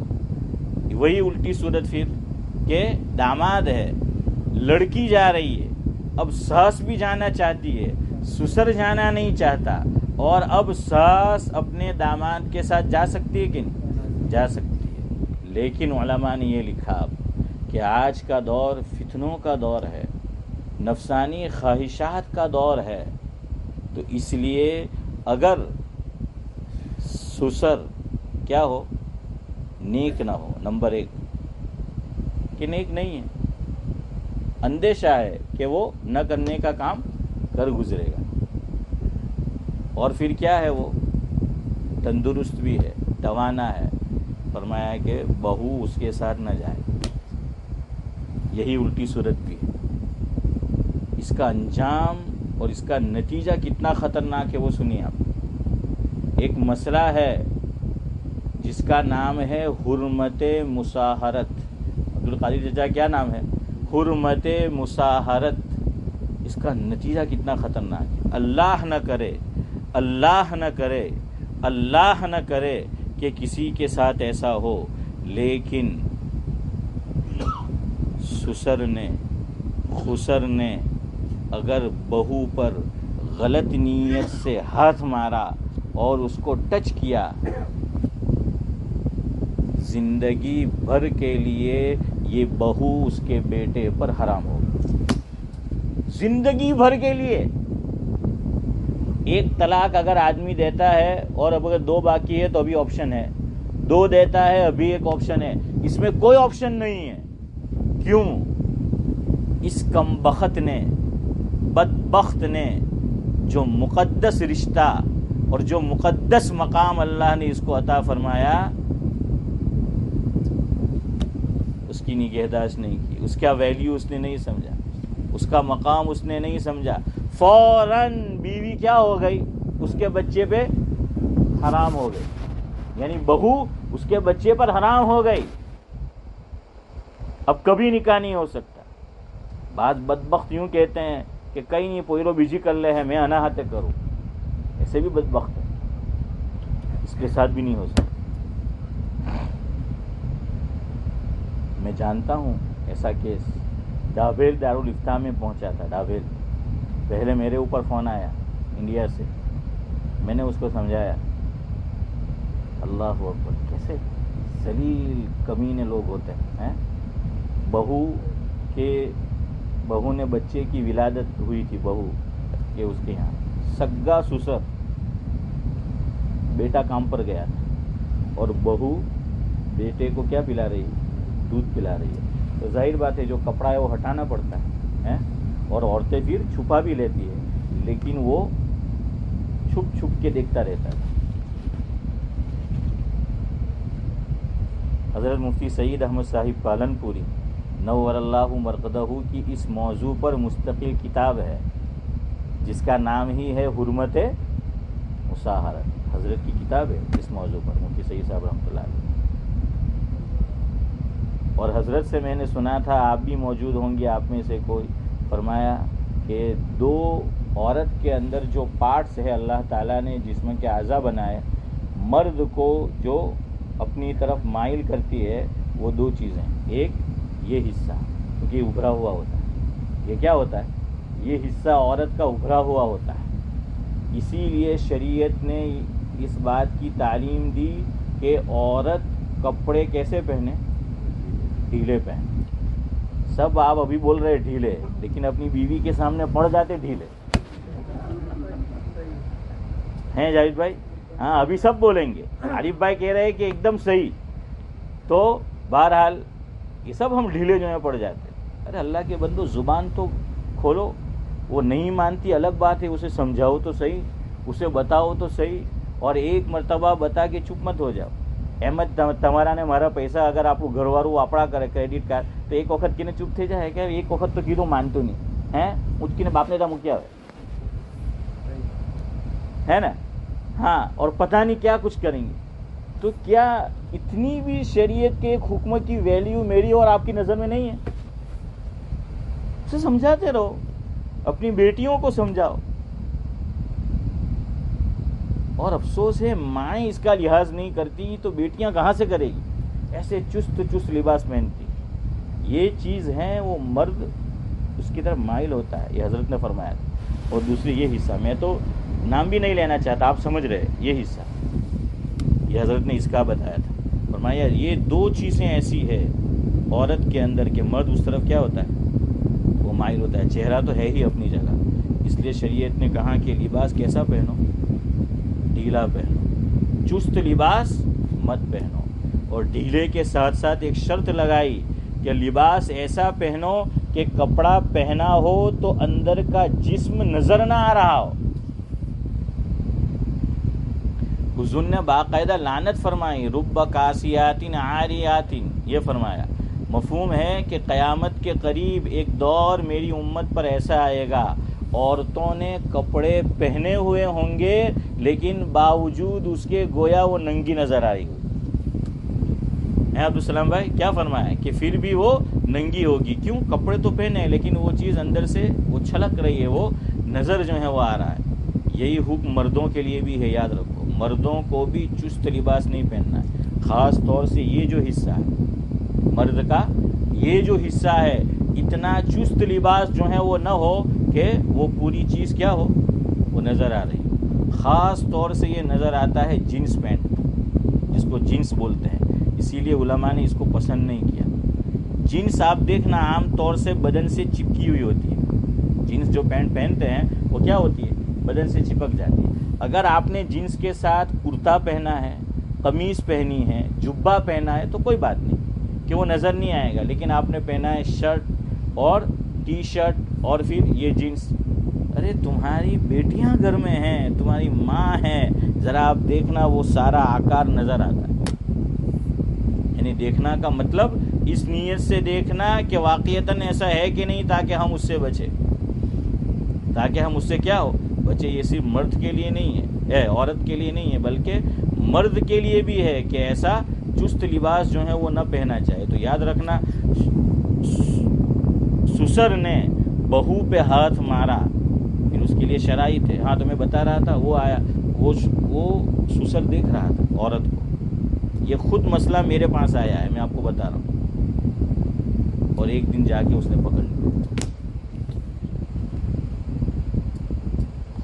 وہی الٹی صورت پھر کہ داماد ہے، لڑکی جا رہی ہے، اب ساس بھی جانا چاہتی ہے، سسر جانا نہیں چاہتا، اور اب ساس اپنے داماد کے ساتھ جا سکتی ہے کہ نہیں؟ جا سکتی ہے، لیکن علماء نے یہ لکھا کہ آج کا دور فتنوں کا دور ہے، نفسانی خواہشات کا دور ہے، تو اس لیے اگر سسر کیا ہو، نیک نہ ہو، نمبر 1 کہ نیک نہیں ہے، اندیشہ ہے کہ وہ نہ کرنے کا کام کر گزرے گا، اور پھر کیا ہے، وہ تندرست بھی ہے، توانا ہے، فرمایا کہ بہو اس کے ساتھ نہ جائے، یہی الٹی صورت بھی ہے۔ اس کا انجام اور اس کا نتیجہ کتنا خطرناک ہے وہ سنیے آپ۔ ایک مسئلہ ہے جس کا نام ہے حرمت مصاہرت۔ عبدالقادر ججا کیا نام ہے؟ حرمت مصاہرت۔ اس کا نتیجہ کتنا خطرناک ہے۔ اللہ نہ کرے، اللہ نہ کرے، اللہ نہ کرے کہ کسی کے ساتھ ایسا ہو، لیکن سسر نے، خسر نے اگر بہو پر غلط نیت سے ہاتھ مارا اور اس کو ٹچ کیا، زندگی بھر کے لیے یہ بہو اس کے بیٹے پر حرام ہوگی، زندگی بھر کے لیے۔ ایک طلاق اگر آدمی دیتا ہے اور اب اگر 2 باقی ہے تو ابھی آپشن ہے، 2 دیتا ہے ابھی ایک آپشن ہے، اس میں کوئی آپشن نہیں ہے۔ کیوں؟ اس کمبخت نے، بدبخت نے جو مقدس رشتہ اور جو مقدس مقام اللہ نے اس کو عطا فرمایا، اس کی نگہداشت نہیں کی، اس کا ویلیو اس نے نہیں سمجھا، اس کا مقام اس نے نہیں سمجھا، فوراً بیوی کیا ہو گئی؟ اس کے بچے پہ حرام ہو گئی، یعنی بہو اس کے بچے پر حرام ہو گئی، اب کبھی نکاح نہیں ہو سکتا۔ بعض بدبخت یوں کہتے ہیں کہ کئی نہیں پوئرو بیجی کر لے ہے، میں اناہتے کروں، ایسے بھی بدبخت ہے، اس کے ساتھ بھی نہیں ہو سکتا۔ میں جانتا ہوں ایسا کیس، ڈاویل دارالفتاح میں پہنچا تھا، ڈاویل پہلے میرے اوپر فون آیا انڈیا سے، میں نے اس کو سمجھایا، اللہ اکبر، کیسے ذلیل کمینے لوگ ہوتے ہیں۔ بہو نے بچے کی ولادت ہوئی تھی، بہو کہ اس کے یہاں سگا سسر، بیٹا کام پر گیا تھا اور بہو بیٹے کو کیا پلا رہی ہے؟ دودھ پلا رہی ہے، تو ظاہر بات ہے جو کپڑا ہے وہ ہٹانا پڑتا ہے، اور عورتیں پھر چھپا بھی لیتی ہے، لیکن وہ چھپ چھپ کے دیکھتا رہتا ہے۔ حضرت مفتی سعید احمد صاحب پالنپوری نور اللہ مرقدہ کی اس موضوع پر مستقل کتاب ہے جس کا نام ہی ہے حرمت مصاہرت، حضرت کی کتاب ہے اس موضوع پر، مفتی سعید صاحب رحمۃ اللہ علیہ۔ اور حضرت سے میں نے سنا تھا، آپ بھی موجود ہوں گے آپ میں سے کوئی، فرمایا کہ 2 عورت کے اندر جو پارٹس ہے اللہ تعالیٰ نے جسم کے اعضاء بنائے، مرد کو جو اپنی طرف مائل کرتی ہے وہ 2 چیزیں، ایک یہ حصہ، کیونکہ ابھرا ہوا ہوتا ہے، یہ کیا ہوتا ہے؟ یہ حصہ عورت کا ابھرا ہوا ہوتا ہے، اسی لیے شریعت نے اس بات کی تعلیم دی کہ عورت کپڑے کیسے پہنے؟ ڈھیلے پہنے۔ سب آپ ابھی بول رہے ڈھیلے، لیکن اپنی بیوی کے سامنے پڑ جاتے ڈھیلے ہیں جاوید بھائی؟ ہاں ابھی سب بولیں گے، عارف بھائی کہہ رہے کہ ایک دم صحیح، تو بہرحال یہ سب ہم ڈھیلے جو ہیں پڑ جاتے۔ ارے اللہ کے بندو زبان تو کھولو، وہ نہیں مانتی الگ بات ہے، اسے سمجھاؤ تو صحیح، اسے بتاؤ تو صحیح، اور ایک مرتبہ بتا کے چپ مت ہو جاؤ۔ احمد تمہارا نے مارا پیسہ اگر آپ کو گھر والوں واپڑا کرے کریڈٹ کارڈ تو ایک وقت کی نے چپ تھے جائے کیا؟ ایک وقت تو کیوں مانتے نہیں ہیں، مجھ کی نے باپ نے تھا کیا ہے نا؟ ہاں، اور پتہ نہیں کیا کچھ کریں گے۔ تو کیا اتنی بھی شریعت کے ایک حکم کی ویلیو میری اور آپ کی نظر میں نہیں ہے؟ اسے سمجھاتے رہو، اپنی بیٹیوں کو سمجھاؤ۔ اور افسوس ہے مائیں اس کا لحاظ نہیں کرتی تو بیٹیاں کہاں سے کرے گی؟ ایسے چست چست لباس پہنتی، یہ چیز ہے وہ مرد اس کی طرف مائل ہوتا ہے، یہ حضرت نے فرمایا تھا۔ اور دوسری یہ حصہ، میں تو نام بھی نہیں لینا چاہتا, آپ سمجھ رہے یہ حصہ, یہ حضرت نے اس کا بتایا تھا. فرمایا یہ دو چیزیں ایسی ہے عورت کے اندر کہ مرد اس طرف کیا ہوتا ہے, وہ مائل ہوتا ہے. چہرہ تو ہے ہی اپنی جگہ, اس لیے شریعت نے کہا کہ لباس کیسا پہنو, ڈھیلا پہنو, چست لباس مت پہنو. اور ڈھیلے کے ساتھ ساتھ ایک شرط لگائی کہ لباس ایسا پہنو کہ کپڑا پہنا ہو تو اندر کا جسم نظر نہ آ رہا ہو. حضور نے باقاعدہ لعنت فرمائی, رب کاسیات عاریات, یہ فرمایا. مفہوم ہے کہ قیامت کے قریب ایک دور میری امت پر ایسا آئے گا, عورتوں نے کپڑے پہنے ہوئے ہوں گے لیکن باوجود اس کے گویا وہ ننگی نظر آ رہی ہوگی. عبدالسلام بھائی کیا فرمایا کہ پھر بھی وہ ننگی ہوگی. کیوں؟ کپڑے تو پہنے ہیں لیکن وہ چیز اندر سے وہ چھلک رہی ہے, وہ نظر جو ہے وہ آ رہا ہے. یہی حکم مردوں کے لیے بھی ہے, یاد رکھو. مردوں کو بھی چست لباس نہیں پہننا ہے, خاص طور سے یہ جو حصہ ہے مرد کا, یہ جو حصہ ہے اتنا چست لباس جو ہے وہ نہ ہو کہ وہ پوری چیز کیا ہو, وہ نظر آ رہی ہو. خاص طور سے یہ نظر آتا ہے جینس پینٹ, جس کو جینس بولتے ہیں. اسی لیے علماء نے اس کو پسند نہیں کیا. جینس آپ دیکھنا عام طور سے بدن سے چپکی ہوئی ہوتی ہے. جینس جو پینٹ پہنتے ہیں وہ کیا ہوتی ہے, بدن سے چپک جاتی ہے. اگر آپ نے جینس کے ساتھ کرتا پہنا ہے, قمیص پہنی ہے, جبہ پہنا ہے تو کوئی بات نہیں کہ وہ نظر نہیں آئے گا. لیکن آپ نے پہنا ہے شرٹ اور ٹی شرٹ اور پھر یہ جینس, ارے تمہاری بیٹیاں گھر میں ہیں, تمہاری ماں ہے, ذرا آپ دیکھنا وہ سارا آکار نظر آتا ہے. یعنی دیکھنا کا مطلب اس نیت سے دیکھنا کہ واقعتاً ایسا ہے کہ نہیں, تاکہ ہم اس سے بچے, تاکہ ہم اس سے کیا ہو بچے. یہ صرف مرد کے لیے نہیں ہے, عورت کے لیے نہیں ہے, بلکہ مرد کے لیے بھی ہے کہ ایسا چست لباس جو ہے وہ نہ پہنا چاہے. تو یاد رکھنا, سسر نے بہو پہ ہاتھ مارا, پھر اس کے لیے شرائط ہے. ہاں تو میں بتا رہا تھا, وہ آیا, وہ سسر دیکھ رہا تھا عورت کو. یہ خود مسئلہ میرے پاس آیا ہے, میں آپ کو بتا رہا ہوں. اور ایک دن جا کے اس نے پکڑ لیا,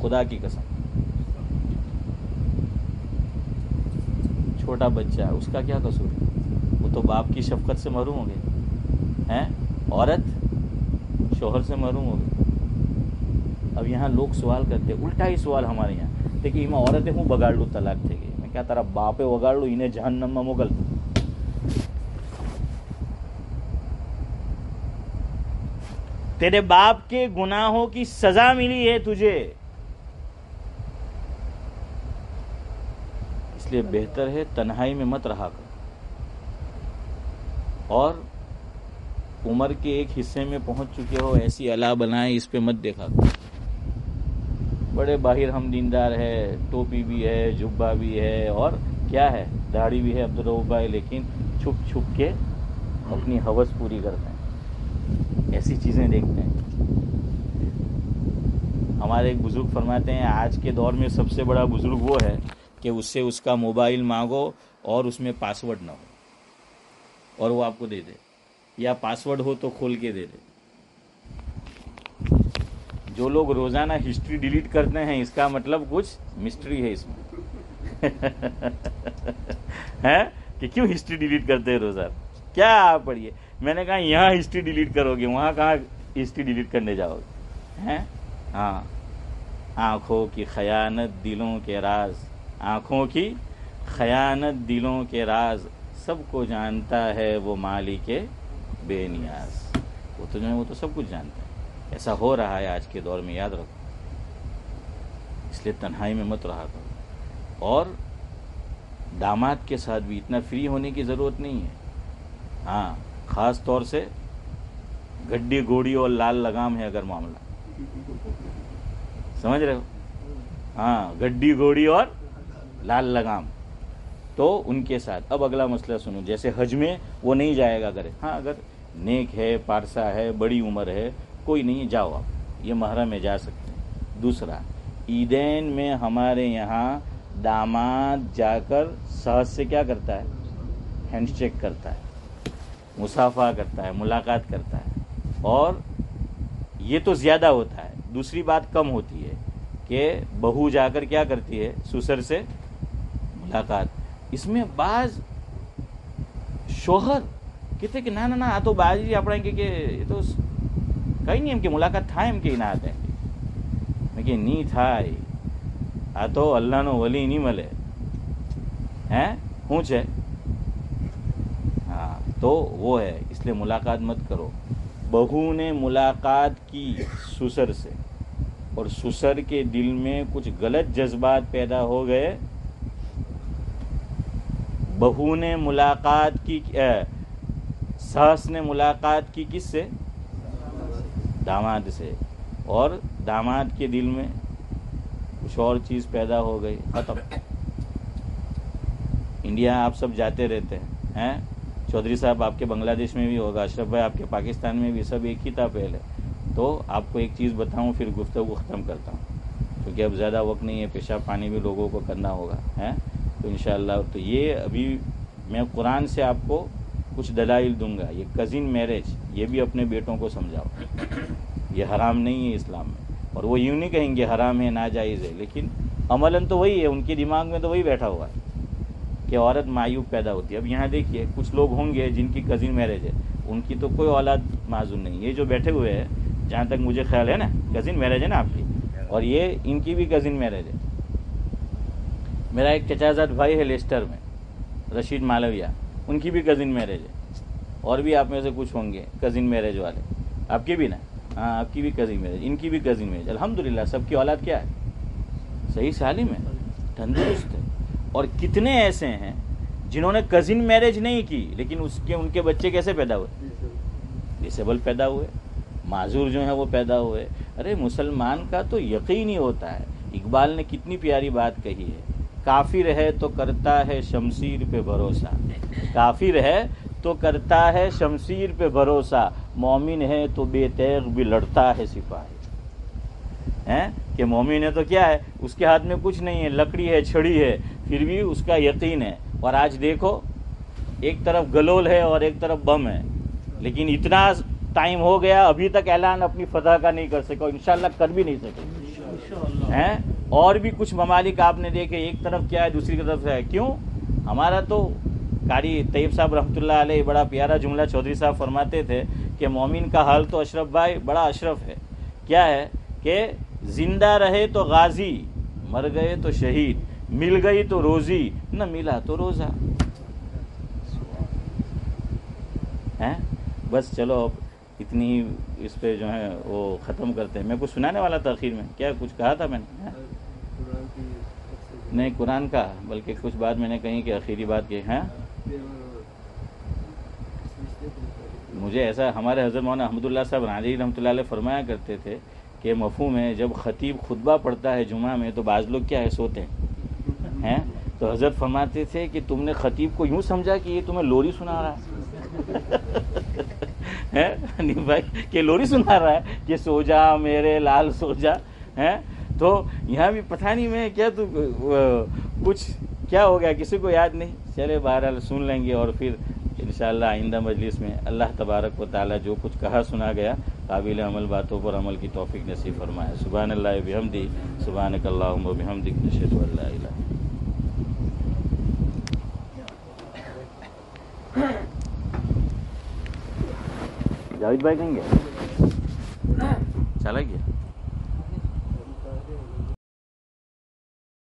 خدا کی قسم. چھوٹا بچہ, اس کا کیا قصور ہے, وہ تو باپ کی شفقت سے محروم ہو گئے ہیں. عورت شوہر سے محروم ہو گئی. اب یہاں لوگ سوال کرتے, الٹا ہی سوال ہمارے یہاں, دیکھیے میں عورتیں ہوں بگاڑ لوں طلاق تھے گئی, میں کیا ترا باپے وگاڑ لوں انہیں جہنم میں موگل. تیرے باپ کے گناہوں کی سزا ملی ہے تجھے, اس لیے بہتر ہے تنہائی میں مت رہا کر. اور عمر کے ایک حصے میں پہنچ چکے ہو, ایسی الا بنائے اس پہ مت دیکھا کر. بڑے باہر ہم دیندار ہے, ٹوپی بھی ہے, جبہ بھی ہے, اور کیا ہے, داڑھی بھی ہے عبدالرؤف بھائی, لیکن چھپ چھپ کے اپنی ہوس پوری کرتے ہیں, ایسی چیزیں دیکھتے ہیں. ہمارے ایک بزرگ فرماتے ہیں آج کے دور میں سب سے بڑا بزرگ وہ ہے کہ اس سے اس کا موبائل مانگو اور اس میں پاسورڈ نہ ہو اور وہ آپ کو دے دے, یا پاسورڈ ہو تو کھول کے دے دے. جو لوگ روزانہ ہسٹری ڈیلیٹ کرتے ہیں اس کا مطلب کچھ مسٹری ہے اس میں ہے کہ کیوں ہسٹری ڈیلیٹ کرتے ہیں روزانہ, کیا آپ پڑھیے. میں نے کہا یہاں ہسٹری ڈیلیٹ کرو گے, وہاں کہاں ہسٹری ڈیلیٹ کرنے جاؤ گے. ہاں, آنکھوں کی خیانت دلوں کے راز, آنکھوں کی خیانت دلوں کے راز, سب کو جانتا ہے وہ مالک بے نیاز. وہ تو جو ہے وہ تو سب کچھ جانتا ہے. ایسا ہو رہا ہے آج کے دور میں, یاد رکھو. اس لیے تنہائی میں مت رہا کرو. اور داماد کے ساتھ بھی اتنا فری ہونے کی ضرورت نہیں ہے. ہاں, خاص طور سے گڈی گوڑی اور لال لگام ہے اگر معاملہ, سمجھ رہے ہو. ہاں, گڈی گوڑی اور لال لگام, تو ان کے ساتھ. اب اگلا مسئلہ سنو, جیسے حج میں وہ نہیں جائے گا گھر, ہاں اگر نیک ہے, پارسا ہے, بڑی عمر ہے, کوئی نہیں, جاؤ آپ, یہ محرم میں جا سکتے ہیں. دوسرا, عیدین میں ہمارے یہاں داماد جا کر ساس سے کیا کرتا ہے, ہینڈ شیک کرتا ہے, مصافحہ کرتا ہے, ملاقات کرتا ہے. اور یہ تو زیادہ ہوتا ہے. دوسری بات کم ہوتی ہے کہ بہو جا کر کیا کرتی ہے؟ سسر سے ملاقات. اس میں بعض شوہر کہتے کہ ના ના ના આ તો બાજી આપણે કે એ તો કંઈ નહીં, એમ કે મુલાકાત થાય, એમ કે ના થાય. મેં કે નહીં થાય, આ તો અલ્લાહનો વલી નહીં મળે. હે શું છે? ہاں تو وہ ہے. اس لیے ملاقات مت کرو. بہو نے ملاقات کی سسر سے اور سسر کے دل میں کچھ غلط جذبات پیدا ہو گئے. بہو نے ملاقات کی، ساس نے ملاقات کی کس سے؟ داماد سے، اور داماد کے دل میں کچھ اور چیز پیدا ہو گئی. ختم. انڈیا آپ سب جاتے رہتے ہیں. چودھری صاحب آپ کے بنگلہ دیش میں بھی ہوگا، اشرف بھائی آپ کے پاکستان میں بھی، سب ایک ہی تھا پہلے. تو آپ کو ایک چیز بتاؤں پھر گفتگو ختم کرتا ہوں، کیونکہ اب زیادہ وقت نہیں ہے، پیشاب پانی بھی لوگوں کو کرنا ہوگا. تو انشاءاللہ تو یہ ابھی میں قرآن سے آپ کو کچھ دلائل دوں گا. یہ کزن میرج یہ بھی اپنے بیٹوں کو سمجھاؤ، یہ حرام نہیں ہے اسلام میں. اور وہ یوں نہیں کہیں گے حرام ہے، ناجائز ہے، لیکن عملاً تو وہی ہے، ان کے دماغ میں تو وہی بیٹھا ہوا ہے کہ عورت معیوب پیدا ہوتی ہے. اب یہاں دیکھیے کچھ لوگ ہوں گے جن کی کزن میرج ہے، ان کی تو کوئی اولاد معذور نہیں. یہ جو بیٹھے ہوئے ہیں، جہاں تک مجھے خیال ہے نا، کزن میرج ہے نا آپ کی، اور یہ ان کی بھی کزن میرج ہے. میرا ایک چچا زاد بھائی ہے لیسٹر میں، رشید مالویہ، ان کی بھی کزن میرج ہے. اور بھی آپ میں سے کچھ ہوں گے کزن میرج والے. آپ کی بھی نا؟ ہاں آپ کی بھی کزن میرج، ان کی بھی کزن میرج. الحمدللہ سب کی اولاد کیا ہے؟ صحیح سالم ہے، تندرست ہے. اور کتنے ایسے ہیں جنہوں نے کزن میرج نہیں کی لیکن ان کے بچے کیسے پیدا ہوئے؟ ڈسیبل پیدا ہوئے، معذور جو ہیں وہ پیدا ہوئے. ارے مسلمان کا تو یقین ہی ہوتا ہے. اقبال نے کتنی پیاری بات کہی ہے، کافر ہے تو کرتا ہے شمشیر پہ بھروسہ، کافر ہے تو کرتا ہے شمشیر پہ بھروسہ، مومن ہے تو بے تیغ بھی لڑتا ہے سپاہی. کہ مومن ہے تو کیا ہے؟ اس کے ہاتھ میں کچھ نہیں ہے، لکڑی ہے، چھڑی ہے، پھر بھی اس کا یقین ہے. اور آج دیکھو ایک طرف گلول ہے اور ایک طرف بم ہے، لیکن اتنا ٹائم ہو گیا ابھی تک اعلان اپنی فتح کا نہیں کر سکا، انشاءاللہ کر بھی نہیں سکے. اور بھی کچھ ممالک آپ نے دیکھے، ایک طرف کیا ہے دوسری طرف ہے. کیوں؟ ہمارا تو قاری طیب صاحب رحمۃ اللہ علیہ بڑا پیارا جملہ چودھری صاحب فرماتے تھے کہ مومن کا حال تو اشرف بھائی بڑا اشرف ہے. کیا ہے کہ زندہ رہے تو غازی، مر گئے تو شہید، مل گئی تو روزی، نہ ملا تو روزہ. بس چلو اب اتنی ہی اس پہ جو ہے وہ ختم کرتے ہیں. میں کچھ سنانے والا تھا آخر میں، کیا کچھ کہا تھا میں نے؟ نہیں قرآن کا، بلکہ کچھ بات میں نے کہیں کہ آخری بات کی ہے. مجھے ایسا ہمارے حضرت مولانا احمد اللہ صاحب رانجی رحمۃ اللہ علیہ فرمایا کرتے تھے کہ مفہوم ہے جب خطیب خطبہ پڑھتا ہے جمعہ میں تو بعض لوگ کیا ہے سوتے ہیں. تو حضرت فرماتے تھے کہ تم نے خطیب کو یوں سمجھا کہ یہ تمہیں لوری سنا رہا ہے نہیں بھائی کہ لوری سنا رہا ہے کہ سو جا میرے لال سو جا. تو یہاں بھی پتہ نہیں میں کیا تو کچھ کیا ہو گیا کسی کو یاد نہیں. چلے بہرحال سن لیں گے اور پھر انشاءاللہ آئندہ مجلس میں اللہ تبارک و تعالی جو کچھ کہا سنا گیا قابل عمل باتوں پر عمل کی توفیق نصیب فرمائے. سبحان اللہ بحمدہ، سبحانک اللہم و بحمدک، نشہد ان لا الہ. جاوید بھائی کہیں گے چلا گیا.